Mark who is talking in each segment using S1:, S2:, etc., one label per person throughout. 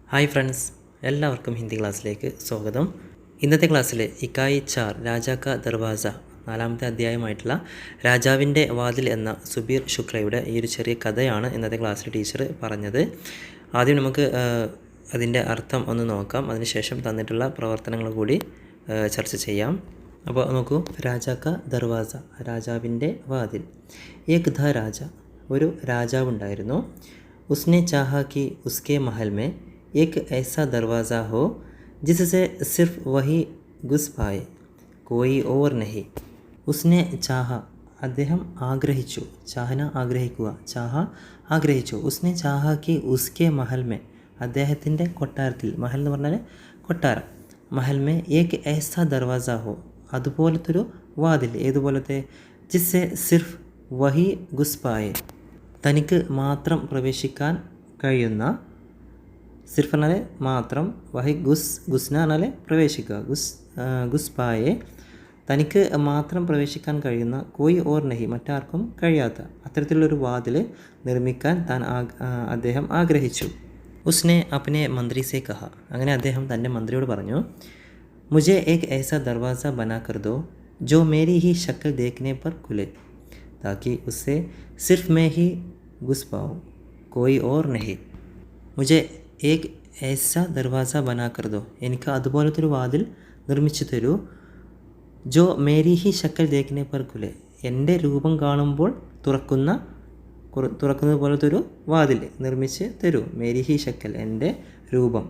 S1: Hi friends, എല്ലാവർക്കും ഹിന്ദി ക്ലാസ്സിലേക്ക് സ്വാഗതം. ഇന്നത്തെ ക്ലാസ്സിൽ ഇക്കായി ചാർ രാജാ കാ ദർവാസ 4-ാമത്തെ അധ്യായമായിട്ടുള്ള രാജാവിൻ്റെ വാതിൽ എന്ന സുബീർ ശുക്ലയുടെ ഈ ഒരു ചെറിയ കഥയാണ് ഇന്നത്തെ ക്ലാസ്സിൽ ടീച്ചർ പറഞ്ഞത്. ആദ്യം നമുക്ക് അതിൻ്റെ അർത്ഥം ഒന്ന് നോക്കാം, അതിനുശേഷം തന്നിട്ടുള്ള പ്രവർത്തനങ്ങൾ കൂടി ചർച്ച ചെയ്യാം. അപ്പോൾ നോക്കൂ, രാജാ കാ ദർവാസ, രാജാവിൻ്റെ വാതിൽ. ഏക് ധാ രാജ, ഒരു രാജാവുണ്ടായിരുന്നു. ഉസ്നെ ചാഹാ കി ഉസ്കെ മഹൽ മേ एक ऐसा दरवाज़ा हो जिससे सिर्फ वही घुस पाए, कोई और नहीं. उसने चाह, അദ്ദേഹം ആഗ്രഹിച്ചു. ചാഹന ആഗ്രഹിക്കുക, ചാഹ ആഗ്രഹിച്ചു. ഉസ്നെ ചാഹ കി ഉസ്കെ മഹൽ മേ, അദ്ദേഹത്തിൻ്റെ കൊട്ടാരത്തിൽ. മഹൽ എന്ന് പറഞ്ഞാൽ കൊട്ടാരം. മഹൽ മേ ഏക് ऐसा दरवाज़ा हो, അതുപോലത്തൊരു വാതിൽ. ഏതുപോലത്തെ? ജിസ്സെ സിർഫ് വഹി ഘുസ് പായെ, തനിക്ക് മാത്രം പ്രവേശിക്കാൻ കഴിയുന്ന. സിർഫ് എന്നാൽ മാത്രം, വഹി ഗുസ്ന എന്നാൽ പ്രവേശിക്കുക, ഗുസ് പായെ, തനിക്ക് മാത്രം പ്രവേശിക്കാൻ കഴിയുന്ന. കോയി ഓർ നഹി, മറ്റാർക്കും കഴിയാത്ത അത്തരത്തിലുള്ളൊരു വാതിൽ നിർമ്മിക്കാൻ അദ്ദേഹം ആഗ്രഹിച്ചു. ഉസ്നെ അപ്നെ മന്ത്രി സെ കഹ, അങ്ങനെ അദ്ദേഹം തൻ്റെ മന്ത്രിയോട് പറഞ്ഞു, മുझे एक ऐसा दरवाज़ा बना कर दो जो मेरी ही शक्ल देखने पर खुले ताकि उससे सिर्फ मैं ही घुस पाऊँ, कोई और नहीं. मुझे ഏക് ഏസ ദർവാസ ബനാ കർ ദോ, എനിക്ക് അതുപോലത്തൊരു വാതിൽ നിർമ്മിച്ചു തരൂ. ജോ മേരി ഹി ഷക്കൽ ദേഖ്നെ പർ ഖുലെ, എൻ്റെ രൂപം കാണുമ്പോൾ തുറക്കുന്നത് പോലത്തൊരു വാതിൽ നിർമ്മിച്ച് തരൂ. മേരി ഹി ഷക്കൽ, എൻ്റെ രൂപം.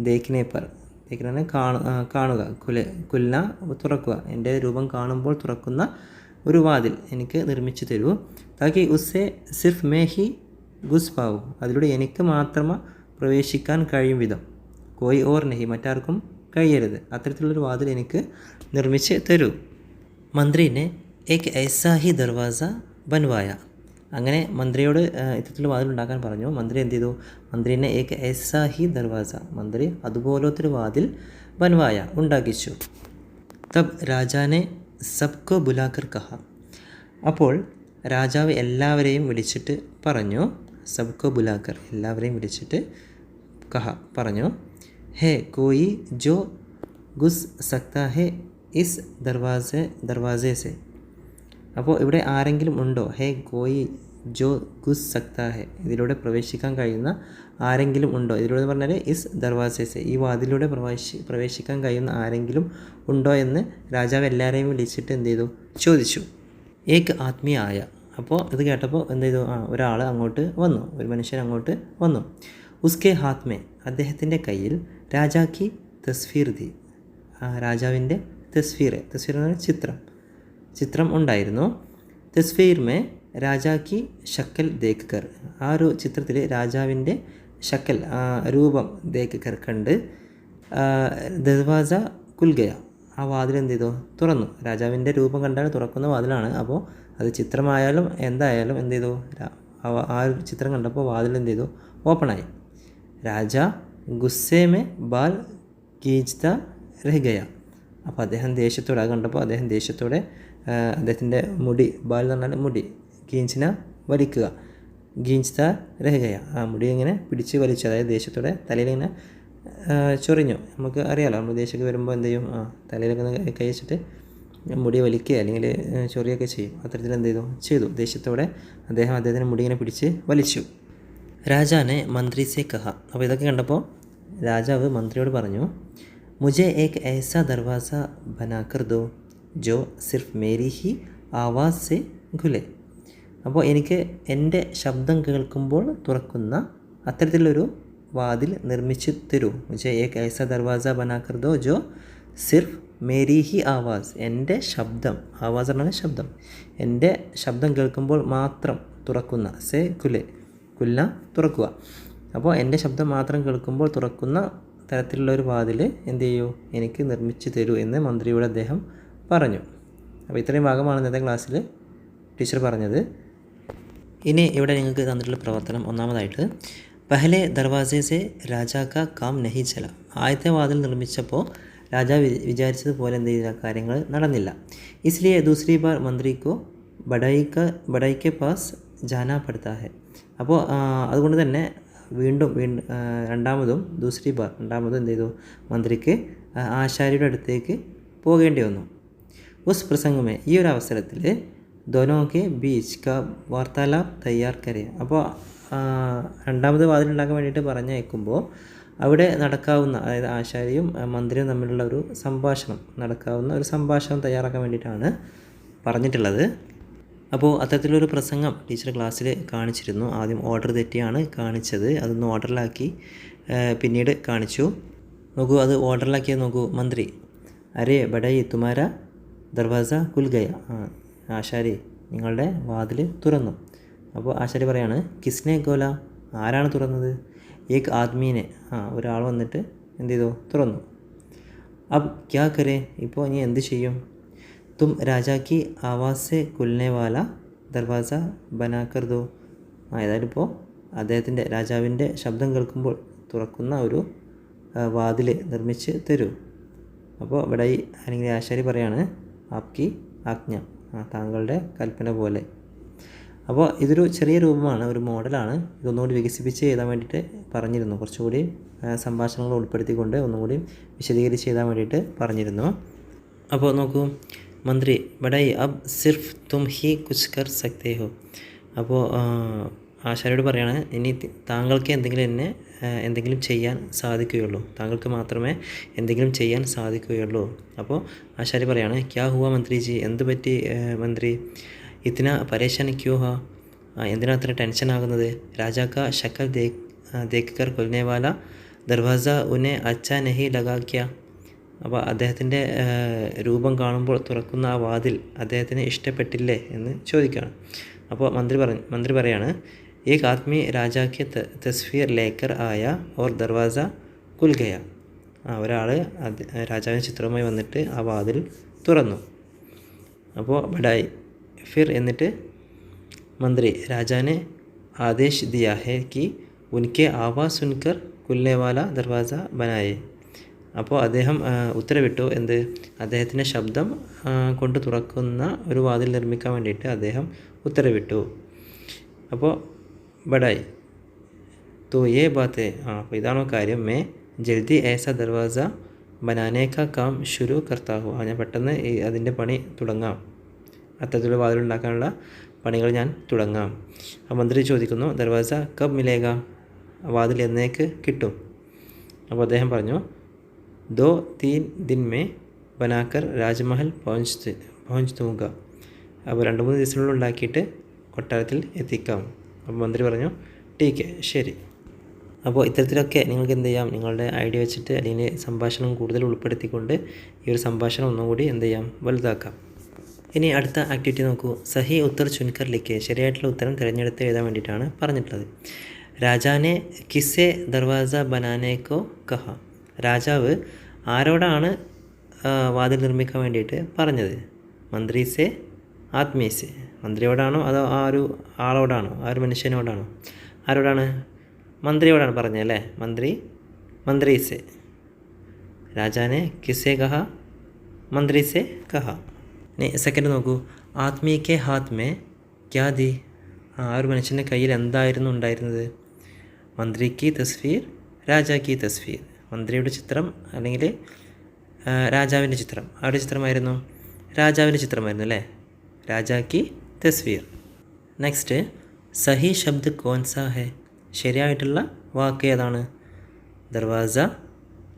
S1: ദേഖ്നെ പർ, ദേഖ്നെ കാണുക, കുൽന തുറക്കുക, എൻ്റെ രൂപം കാണുമ്പോൾ തുറക്കുന്ന ഒരു വാതിൽ എനിക്ക് നിർമ്മിച്ചു തരൂ. താക്കി ഉസ്സെ സിർഫ് മേ ഹി ഘുസ് പാവു, അതിലൂടെ എനിക്ക് മാത്രം പ്രവേശിക്കാൻ കഴിയും വിധം. കോയി ഓർ നഹി, മറ്റാർക്കും കഴിയരുത്. അത്തരത്തിലുള്ളൊരു വാതിൽ എനിക്ക് നിർമ്മിച്ച് തരൂ. മന്ത്രിനെ ഏക് ഐസാ ഹി ദർവാസ ബൻവായ, അങ്ങനെ മന്ത്രിയോട് ഇത്തരത്തിലുള്ള വാതിൽ ഉണ്ടാക്കാൻ പറഞ്ഞു. മന്ത്രി എന്ത് ചെയ്തു? മന്ത്രിനെ ഏക് ഐസാ ഹി ദർവാസ, മന്ത്രി അതുപോലത്തൊരു വാതിൽ ബൻവായ, ഉണ്ടാക്കിച്ചു. തബ് രാജാനെ സബ്കോ ബുലാക്കർ കഹ, അപ്പോൾ രാജാവ് എല്ലാവരെയും വിളിച്ചിട്ട് പറഞ്ഞു. സബ്കോ ബുലാക്കർ, എല്ലാവരെയും വിളിച്ചിട്ട് കഹ, പറഞ്ഞു. ഹേ കോയി ജോ ഗുസ് സക്താ ഹേ ഇസ് ദർവാസെ സെ, അപ്പോൾ ഇവിടെ ആരെങ്കിലും ഉണ്ടോ? ഹേ കോയി ജോ ഗുസ് സക്താ ഹേ, ഇതിലൂടെ പ്രവേശിക്കാൻ കഴിയുന്ന ആരെങ്കിലും ഉണ്ടോ? ഇതിലൂടെ പറഞ്ഞാൽ ഇസ് ദർവാസെ സെ, ഈ വാതിലൂടെ പ്രവേശിക്കാൻ കഴിയുന്ന ആരെങ്കിലും ഉണ്ടോ എന്ന് രാജാവ് എല്ലാവരെയും വിളിച്ചിട്ട് എന്ത് ചെയ്തു? ചോദിച്ചു. ഏക് ആത്മീയ ആയ, അപ്പോൾ ഇത് കേട്ടപ്പോൾ എന്ത് ചെയ്തു? ഒരാൾ അങ്ങോട്ട് വന്നു, ഒരു മനുഷ്യൻ അങ്ങോട്ട് വന്നു. ഉസ്കെ ഹാത്മേ, അദ്ദേഹത്തിൻ്റെ കയ്യിൽ രാജാക്കി തസ്ഫീർ ദി, രാജാവിൻ്റെ തസ്ഫീർ എന്ന ചിത്രം ഉണ്ടായിരുന്നു. തസ്ഫീർ മേ രാജാക്കി ഷക്കൽ ദേഖ് കർ, ആ ഒരു ചിത്രത്തിൽ രാജാവിൻ്റെ ഷക്കൽ, രൂപം ദേഖ് കർ കണ്ട് ദർവാസ കുൽഗയ, ആ വാതിൽ എന്ത് ചെയ്തു? തുറന്നു. രാജാവിൻ്റെ രൂപം കണ്ടാൽ തുറക്കുന്ന വാതിലാണ്. അപ്പോൾ അത് ചിത്രമായാലും എന്തായാലും എന്ത് ചെയ്തു? ആ ഒരു ചിത്രം കണ്ടപ്പോൾ വാതിൽ എന്ത് ചെയ്തു? ഓപ്പണായി. രാജ ഗുസ്സേ മേ ബാൽ കീജ്ത രഹ്ഗയ, അപ്പോൾ അദ്ദേഹം ദേഷ്യത്തോടെ, അത് കണ്ടപ്പോൾ അദ്ദേഹം ദേഷ്യത്തോടെ അദ്ദേഹത്തിൻ്റെ മുടി, ബാൽ എന്ന് പറഞ്ഞാൽ മുടി, ഗീഞ്ചിന വലിക്കുക, ഗീഞ്ച്ത രഹ്ഗയ, ആ മുടി ഇങ്ങനെ പിടിച്ച് വലിച്ചു, അതായത് ദേഷ്യത്തോടെ തലയിലിങ്ങനെ ചൊറിഞ്ഞു. നമുക്ക് അറിയാമല്ലോ, നമ്മൾ ദേഷ്യമൊക്കെ വരുമ്പോൾ എന്ത് ചെയ്യും? തലയിലൊക്കെ കൈ വെച്ചിട്ട് മുടി വലിക്കുക അല്ലെങ്കിൽ ചൊറിയൊക്കെ ചെയ്യും. അത്തരത്തിൽ എന്ത് ചെയ്തു? ദേഷ്യത്തോടെ അദ്ദേഹത്തിൻ്റെ മുടി ഇങ്ങനെ പിടിച്ച് വലിച്ചു. രാജാനെ മന്ത്രി സെ കഹ, അപ്പോൾ ഇതൊക്കെ കണ്ടപ്പോൾ രാജാവ് മന്ത്രിയോട് പറഞ്ഞു, മുझे एक ऐसा दरवाज़ा बनाकर दो जो सिर्फ मेरी ही आवाज़ से खुले, അപ്പോൾ എനിക്ക് എൻ്റെ ശബ്ദം കേൾക്കുമ്പോൾ തുറക്കുന്ന അത്തരത്തിലൊരു വാതിൽ നിർമ്മിച്ച് തരൂ. മുझे एक ऐसा दरवाज़ा बनाकर दो जो സിർഫ് മേരി ഹി ആവാസ്, എൻ്റെ ശബ്ദം, ആവാസ് പറഞ്ഞാൽ ശബ്ദം, എൻ്റെ ശബ്ദം കേൾക്കുമ്പോൾ മാത്രം തുറക്കുന്ന, സെ കുല്ല തുറക്കുക, അപ്പോൾ എൻ്റെ ശബ്ദം മാത്രം കേൾക്കുമ്പോൾ തുറക്കുന്ന തരത്തിലുള്ള ഒരു വാതിൽ എന്ത് ചെയ്യൂ? എനിക്ക് നിർമ്മിച്ച് തരൂ എന്ന് മന്ത്രിയോട് അദ്ദേഹം പറഞ്ഞു. അപ്പോൾ ഇത്രയും ഭാഗമാണ് ഇന്നത്തെ ക്ലാസ്സിൽ ടീച്ചർ പറഞ്ഞത്. ഇനി ഇവിടെ നിങ്ങൾക്ക് തന്നിട്ടുള്ള പ്രവർത്തനം, ഒന്നാമതായിട്ട് പഹലെ ദർവാസെ സെ രാജാ കാ കാം നഹി ചല, ആദ്യത്തെ വാതിൽ നിർമ്മിച്ചപ്പോൾ രാജാവ് വിചാരിച്ചതുപോലെ എന്ത് ചെയ്ത കാര്യങ്ങൾ നടന്നില്ല. ഇസ്ലിയെ ദൂസരി ബാർ മന്ത്രിക്കോ ബഡായിക്കെ പാസ് ജാനാ പഡ്താ ഹെ, അപ്പോൾ അതുകൊണ്ട് തന്നെ വീണ്ടും രണ്ടാമതും ദൂസരി ബാർ രണ്ടാമതും എന്ത് ചെയ്തു, മന്ത്രിക്ക് ആശാരിയുടെ അടുത്തേക്ക് പോകേണ്ടി വന്നു. ഉസ് പ്രസംഗമേ, ഈ ഒരു അവസരത്തിൽ ദോനോക്കെ ബീച്ച് ക വാർത്താലാപ് തയ്യാർ കരെ. അപ്പോൾ രണ്ടാമത് വാതിലുണ്ടാക്കാൻ വേണ്ടിയിട്ട് പറഞ്ഞയക്കുമ്പോൾ അവിടെ നടക്കാവുന്ന, അതായത് ആശാരിയും മന്ത്രിയും തമ്മിലുള്ള ഒരു സംഭാഷണം തയ്യാറാക്കാൻ വേണ്ടിയിട്ടാണ് പറഞ്ഞിട്ടുള്ളത്. അപ്പോൾ അത്തരത്തിലൊരു പ്രസംഗം ടീച്ചർ ക്ലാസ്സിൽ കാണിച്ചിരുന്നു. ആദ്യം ഓർഡർ തെറ്റിയാണ് കാണിച്ചത്, അതൊന്ന് ഓർഡറിലാക്കി പിന്നീട് കാണിച്ചു. നോക്കൂ, അത് ഓർഡറിലാക്കിയത് നോക്കൂ. മന്ത്രി, അരേ ബഡായി തുമാര ദർവാസ കുൽ ഗയ. ആശാരി, നിങ്ങളുടെ വാതിൽ തുറന്നു. അപ്പോൾ ആശാരി പറയാണ്, കിസ്നെ ഗോല, ആരാണ് തുറന്നത്? ഏക് ആദ്മീനെ, ഒരാൾ വന്നിട്ട് എന്ത് ചെയ്തു, തുറന്നു. അബ് ക്യാ കരേ, ഇപ്പോൾ ഇനി എന്ത് ചെയ്യും? തും രാജാക്കി ആവാസ് കുൽനെ വാല ദർവാസ ബനാക്കർ ദോ. ഏതായാലും ഇപ്പോൾ അദ്ദേഹത്തിൻ്റെ, രാജാവിൻ്റെ ശബ്ദം കേൾക്കുമ്പോൾ തുറക്കുന്ന ഒരു വാതിൽ നിർമ്മിച്ച് തരൂ. അപ്പോൾ ഇവിടെ അല്ലെങ്കിൽ ആശാരി പറയാണ്, ആപ്കി ആജ്ഞ, താങ്കളുടെ കൽപ്പന പോലെ. അപ്പോൾ ഇതൊരു ചെറിയ രൂപമാണ്, ഒരു മോഡലാണ്. ഇതൊന്നുകൂടി വികസിപ്പിച്ച് എഴുതാൻ വേണ്ടിയിട്ട് പറഞ്ഞിരുന്നു. കുറച്ചുകൂടി സംഭാഷണങ്ങൾ ഉൾപ്പെടുത്തിക്കൊണ്ട് ഒന്നുകൂടി വിശദീകരിച്ച് എഴുതാൻ വേണ്ടിയിട്ട് പറഞ്ഞിരുന്നു. അപ്പോൾ നോക്കൂ, മന്ത്രി, ബഡായി അബ് സിർഫ് തും ഹി കുച്ച് കർ സക്തേ ഹോ. അപ്പോൾ ആശാരിയോട് പറയാണ്, ഇനി താങ്കൾക്ക് എന്തെങ്കിലും ചെയ്യാൻ സാധിക്കുകയുള്ളൂ, താങ്കൾക്ക് മാത്രമേ എന്തെങ്കിലും ചെയ്യാൻ സാധിക്കുകയുള്ളൂ. അപ്പോൾ ആശാരി പറയാണ്, ക്യാ ഹുവ മന്ത്രിജി, എന്ത് പറ്റി മന്ത്രി? ഇത്തിന പരേശാൻ ക്യോ ഹാ, എന്തിനാ അത്ര ടെൻഷൻ ആകുന്നത്? രാജാക്ക ശക്കൽ ദേഖ് കർ കൊൽനെ വാല ദർവാസ ഉന്നെ അച്ഛാ നഹി ലഗാ ക്യാ. അപ്പോൾ അദ്ദേഹത്തിൻ്റെ രൂപം കാണുമ്പോൾ തുറക്കുന്ന ആ വാതിൽ അദ്ദേഹത്തിന് ഇഷ്ടപ്പെട്ടില്ലേ എന്ന് ചോദിക്കുകയാണ്. അപ്പോൾ മന്ത്രി പറയാണ്, ഏക് ആദ്മി രാജാക്ക് തസ്വീർ ലേക്കർ ആയ ഓർ ദർവാസ കുൽ ഗയ. ഒരാൾ രാജാവിൻ്റെ ചിത്രവുമായി വന്നിട്ട് ആ വാതിൽ തുറന്നു. അപ്പോൾ ബഡായി ഫിർ, എന്നിട്ട് മന്ത്രി, രാജാനെ ആദേശ് ദിയാ ഹെ കി ഉൻകെ ആവാസ് സുൻകർ കുൽനെ വാല ദർവാസ ബനായേ. അപ്പോൾ അദ്ദേഹം ഉത്തരവിട്ടു, എന്ത്? അദ്ദേഹത്തിൻ്റെ ശബ്ദം കൊണ്ട് തുറക്കുന്ന ഒരു വാതിൽ നിർമ്മിക്കാൻ വേണ്ടിയിട്ട് അദ്ദേഹം ഉത്തരവിട്ടു. അപ്പോൾ ബഡായി തോ യേ ബാത്ത്, അപ്പോൾ ഇതാണോ കാര്യം? മേ ജൽദി ഏസ ദർവാസ ബനാനെ കാ കാം ശുരു കർത്താ ഹൂ. ഞാൻ പെട്ടെന്ന് അതിൻ്റെ പണി തുടങ്ങാം, അത്തരത്തിലുള്ള വാതിലുണ്ടാക്കാനുള്ള പണികൾ ഞാൻ തുടങ്ങാം. ആ മന്ത്രി ചോദിക്കുന്നു, ദർവാസ കബ് മിലേഗ, വാതിൽ എന്നേക്ക് കിട്ടും? അപ്പോൾ അദ്ദേഹം പറഞ്ഞു, 2-3 दिन में बनाकर രാജ്മഹൽ പਹੁഞ്ച് ദൂങ്ക. അപ്പോൾ 2-3 ദിവസത്തിനുള്ളിൽ ഉണ്ടാക്കിയിട്ട് കൊട്ടാരത്തിൽ എത്തിക്കാം. അപ്പോൾ മന്ത്രി പറഞ്ഞു, ടീക്ക്, ശരി. അപ്പോൾ ഇത്തരത്തിലൊക്കെ നിങ്ങൾക്ക് എന്ത് ചെയ്യാം, നിങ്ങളുടെ ഐഡിയ വെച്ചിട്ട് അല്ലെങ്കിൽ സംഭാഷണം കൂടുതൽ ഉൾപ്പെടുത്തിക്കൊണ്ട് ഈ ഒരു സംഭാഷണം ഒന്നുകൂടി എന്ത് ചെയ്യാം, വലുതാക്കാം. ഇനി അടുത്ത ആക്ടിവിറ്റി നോക്കൂ. സഹി ഉത്തർ ചുൻകർ ലിഖെ, ശരിയായിട്ടുള്ള ഉത്തരം തിരഞ്ഞെടുത്ത് എഴുതാൻ വേണ്ടിയിട്ടാണ് പറഞ്ഞിട്ടുള്ളത്. രാജാനെ കിസെ ദർവാസ ബനാനേക്കോ കഹ. രാജാവ് ആരോടാണ് വാതിൽ നിർമ്മിക്കാൻ വേണ്ടിയിട്ട് പറഞ്ഞത്? മന്ത്രിസെ ആത്മീസെ, മന്ത്രിയോടാണോ അതോ ആ ഒരു ആളോടാണോ, ആ ഒരു മനുഷ്യനോടാണോ? ആരോടാണ്? മന്ത്രിയോടാണ് പറഞ്ഞത് അല്ലേ? മന്ത്രിസെ. രാജാനെ കിസെ കഹ, മന്ത്രിസെ കഹ. സെക്കൻഡ് നോക്കൂ. ആത്മീ കെ ഹാത്ത് മേ ക്യാ ദി. ആ ഒരു മനുഷ്യൻ്റെ കയ്യിൽ എന്തായിരുന്നു ഉണ്ടായിരുന്നത്? മന്ത്രി കി തസ്വീർ, രാജാ കി തസ്വീർ. മന്ത്രിയുടെ ചിത്രം അല്ലെങ്കിൽ രാജാവിൻ്റെ ചിത്രം. ആരുടെ ചിത്രമായിരുന്നു? രാജാവിൻ്റെ ചിത്രമായിരുന്നു അല്ലേ? രാജാ കി തസ്വീർ. നെക്സ്റ്റ്, സഹി ശബ്ദ് കോൻസാ ഹെ. ശരിയായിട്ടുള്ള വാക്ക് ഏതാണ്? ദർവാസ,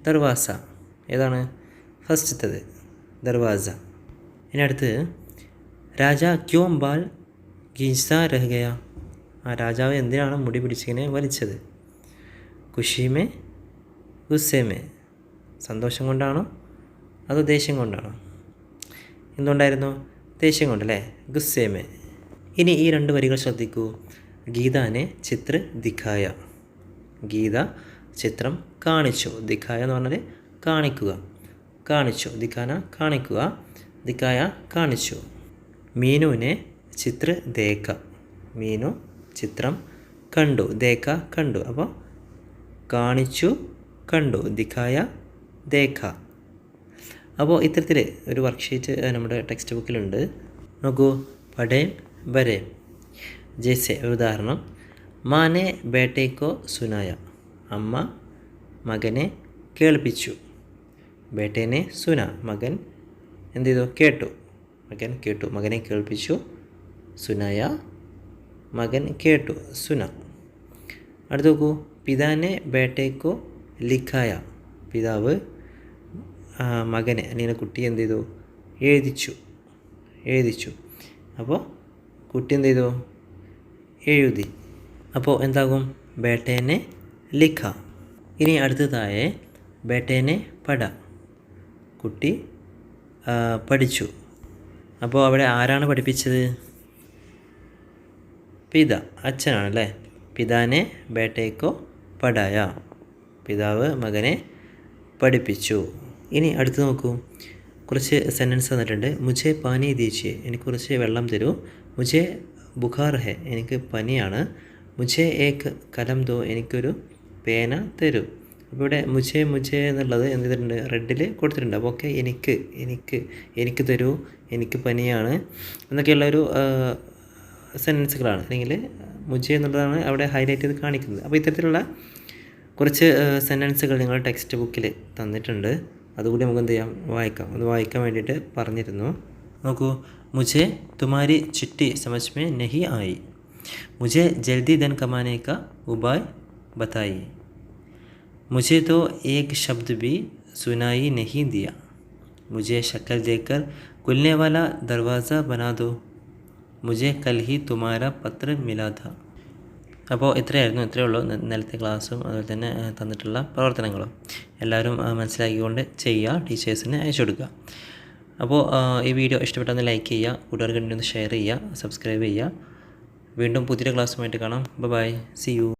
S1: ദർവാസ. ഏതാണ് ഫസ്റ്റത്തത്? ദർവാസ. ഇനി അടുത്ത്, രാജ ക്യോം ബാൽ ഗീസ രഹ് ഗയ. ആ രാജാവ് എന്തിനാണ് മുടി പിടിച്ചിങ്ങനെ വലിച്ചത്? ഖുഷിമേ, ഗുസ്സേമേ. സന്തോഷം കൊണ്ടാണോ അതോ ദേഷ്യം കൊണ്ടാണോ? എന്തുകൊണ്ടായിരുന്നു? ദേഷ്യം കൊണ്ടല്ലേ? ഗുസ്സേമേ. ഇനി ഈ 2 വരികൾ ശ്രദ്ധിക്കൂ. ഗീതാനെ ചിത്ര ദിഖായ. ഗീത ചിത്രം കാണിച്ചു. ദിഖായ എന്ന് പറഞ്ഞാൽ കാണിക്കുക, കാണിച്ചു. ദിഖാന കാണിക്കുക, ദിഖായ കാണിച്ചു. മീനുവിനെ ചിത്ര ദേഖ. മീനു ചിത്രം കണ്ടു, ദേഖ കണ്ടു. അപ്പോൾ കാണിച്ചു, കണ്ടു. ദിഖായ, ദേഖ. അപ്പോൾ ഇത്തരത്തിൽ ഒരു വർക്ക്ഷീറ്റ് നമ്മുടെ ടെക്സ്റ്റ് ബുക്കിലുണ്ട്. നോക്കൂ. പഠേം വരേം. ജയ്സെ, ഒരു ഉദാഹരണം. माँ ने बेटे को सुनाया. അമ്മ മകനെ കേൾപ്പിച്ചു. ബേട്ടേനെ സുന, മകൻ എന്ത് ചെയ്തു? കേട്ടു. മകൻ കേട്ടു, മകനെ കേൾപ്പിച്ചു. സുനായ, മകൻ കേട്ടു. സുന. അടുത്ത് നോക്കൂ. പിതാനെ ബേട്ടേക്കോ ലിഖായ. പിതാവ് മകനെ അല്ലെങ്കിൽ കുട്ടി എന്ത് ചെയ്തു? എഴുതിച്ചു. അപ്പോൾ കുട്ടി എന്ത് ചെയ്തു? എഴുതി. അപ്പോൾ എന്താകും? ബേട്ടേനെ ലിഖ. ഇനി അടുത്തതായ ബേട്ടേനെ പഠ. കുട്ടി പഠിച്ചു. അപ്പോൾ അവിടെ ആരാണ് പഠിപ്പിച്ചത്? പിത, അച്ഛനാണല്ലേ. പിതാനെ ബേട്ടേക്കോ പഠായ. പിതാവ് മകനെ പഠിപ്പിച്ചു. ഇനി അടുത്ത് നോക്കൂ. കുറച്ച് സെൻറ്റൻസ് തന്നിട്ടുണ്ട്. മുझे പാനി ദീജിയെ. എനിക്ക് കുറച്ച് വെള്ളം തരൂ. മുझे ബുഖാർ ഹെ. എനിക്ക് പനിയാണ്. മുझे ഏക് കലം ദോ. എനിക്കൊരു പേന തരൂ. അപ്പോൾ ഇവിടെ മുझे എന്നുള്ളത് എന്ത് ചെയ്തിട്ടുണ്ട്? റെഡിൽ കൊടുത്തിട്ടുണ്ട്. അപ്പോൾ ഓക്കെ, എനിക്ക് തരൂ, എനിക്ക് പനിയാണ് എന്നൊക്കെയുള്ള ഒരു സെൻറ്റൻസുകളാണ്. അല്ലെങ്കിൽ മുझे എന്നുള്ളതാണ് അവിടെ ഹൈലൈറ്റ് ചെയ്ത് കാണിക്കുന്നത്. അപ്പോൾ ഇത്തരത്തിലുള്ള കുറച്ച് സെൻറ്റൻസുകൾ നിങ്ങൾ ടെക്സ്റ്റ് ബുക്കിൽ തന്നിട്ടുണ്ട്. അതുകൂടി നമുക്ക് എന്ത് ചെയ്യാം? വായിക്കാം. അത് വായിക്കാൻ വേണ്ടിയിട്ട് പറഞ്ഞിരുന്നു. നോക്കൂ. മുझे तुम्हारी चिट्ठी समझ में नहीं आई. मुझे जल्दी धन कमाने का उपाय बताइए. मुझे तो एक शब्द भी सुनाई नहीं दिया. मुझे शक्ल देकर खुलने वाला दरवाज़ा बना दो. मुझे कल ही तुम्हारा पत्र मिला था. അപ്പോൾ ഇത്രയേ ഉള്ളൂ ഇന്നലത്തെ ക്ലാസ്സും അതുപോലെ തന്നെ തന്നിട്ടുള്ള പ്രവർത്തനങ്ങളും. എല്ലാവരും മനസ്സിലാക്കിക്കൊണ്ട് ചെയ്യുക, ടീച്ചേഴ്സിന് അയച്ചു കൊടുക്കുക. അപ്പോൾ ഈ വീഡിയോ ഇഷ്ടപ്പെട്ടെന്ന് ലൈക്ക് ചെയ്യുക, കൂട്ടുകാർക്ക് വേണ്ടി ഒന്ന് ഷെയർ ചെയ്യുക, സബ്സ്ക്രൈബ് ചെയ്യുക. വീണ്ടും പുതിയൊരു ക്ലാസ്സുമായിട്ട് കാണാം. Bye, see U.